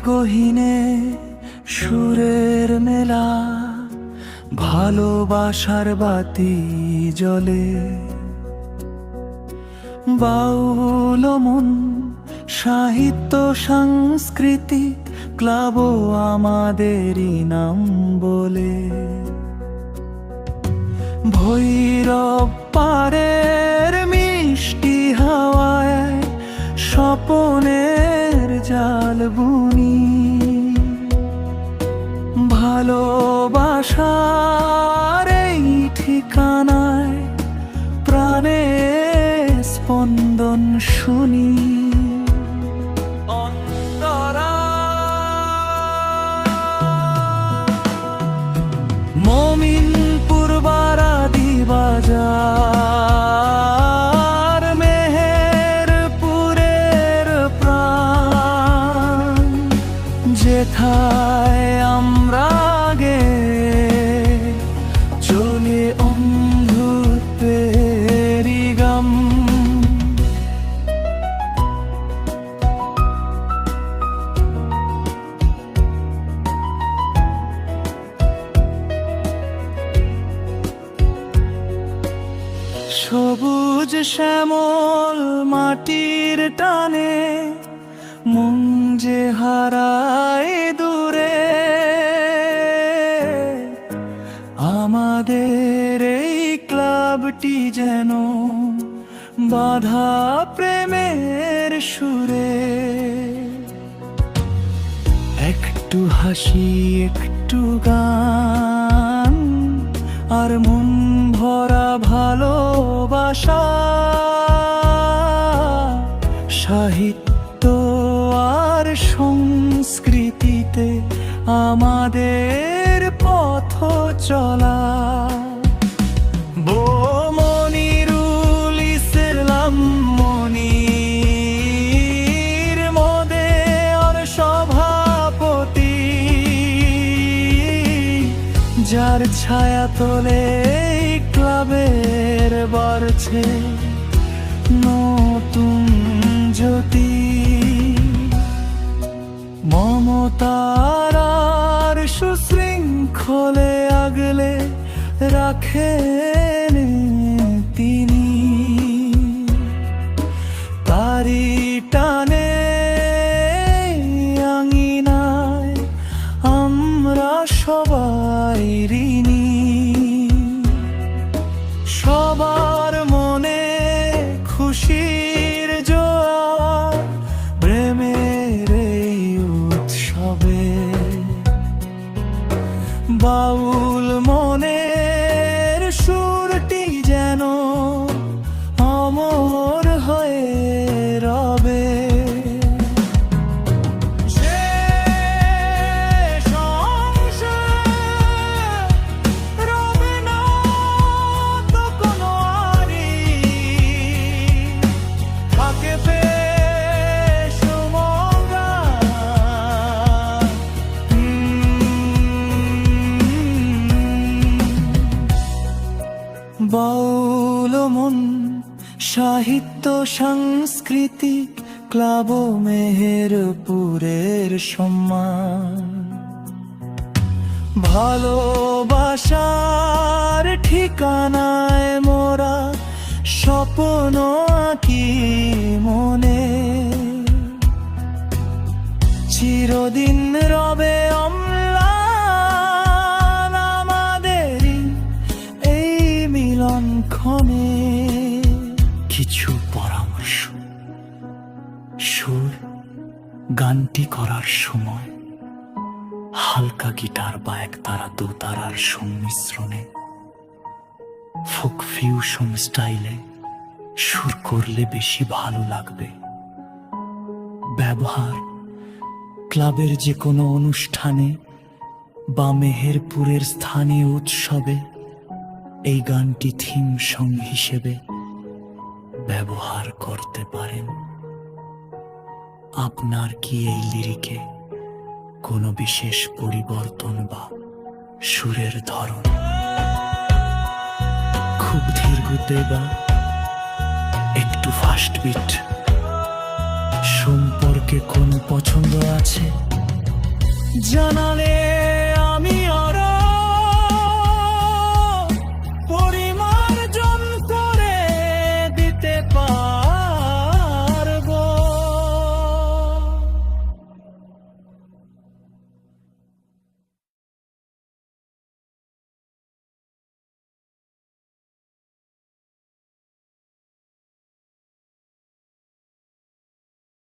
গহীনে সুরের মেলা, ভালোবাসার বাতি জ্বলে। বাউল মন সাহিত্য সাংস্কৃতিক ক্লাবও আমাদেরই নাম বলে। ভৈরব পাড়ের মিষ্টি হাওয়ায় স্বপনের জাল বুনি, ভালোবাসার এই ঠিকানায় প্রাণে স্পন্দন শুনি। মমিনপুর বারাদি বাজার, মেহেরপুরের প্রাণ, যেথায় আমরা গে চলে অন্ধত্বেরই গাম। সবুজ শ্যামল মাটির টানে মন যে হারায় দূরে, আমাদের এই ক্লাবটি যেন বাঁধা প্রেমের সুরে। একটু হাসি একটু গান আর মন ভরা ভালোবাসা, সাহিত্য আর সংস্কৃতিতে আমাদের পথ চলা। মনিরুল ইসলাম মনির মদে আর সভাপতি, যার ছায়া তোলে ক্লাবের বাড়ছে নতুন জ্যোতি। মমতার আর সুশৃঙ্খলে আগলে রাখেন তিনি, তারি টানে আঙিনায় আমরা সবাই ঋণী। সবার মনে খুশির জোয়ার, প্রেমের এই উৎসবে। বাউল মনের সুরটি যেন অমর হয়ে রবে। বাউল মন সাহিত্য সাংস্কৃতিক ক্লাব মেহেরপুরের সম্মান, ভালোবাসার ঠিকানায় মোরা স্বপ্ন আঁকি মনে। চিরদিন রবে অম্লান আমাদেরই এই মিলনক্ষণে। কিছু পরামর্শ: সুর গানটি করার সময় হালকা গিটার বা একতারা দোতারার সংমিশ্রণে ফোক ফিউশন স্টাইলে সুর করলে বেশি ভালো লাগবে। ব্যবহার: ক্লাবের যে কোনো অনুষ্ঠানে বা মেহেরপুরের স্থানীয় উৎসবে এই গানটি থিম সং হিসেবে ব্যবহার করতে পারেন। আপনার কি এই লিরিকে কোনো বিশেষ পরিবর্তন বা সুরের ধরন, খুব ধীর গতি বা একটু ফাস্ট বিট সম্পর্কে কোনো পছন্দ আছে? জানালে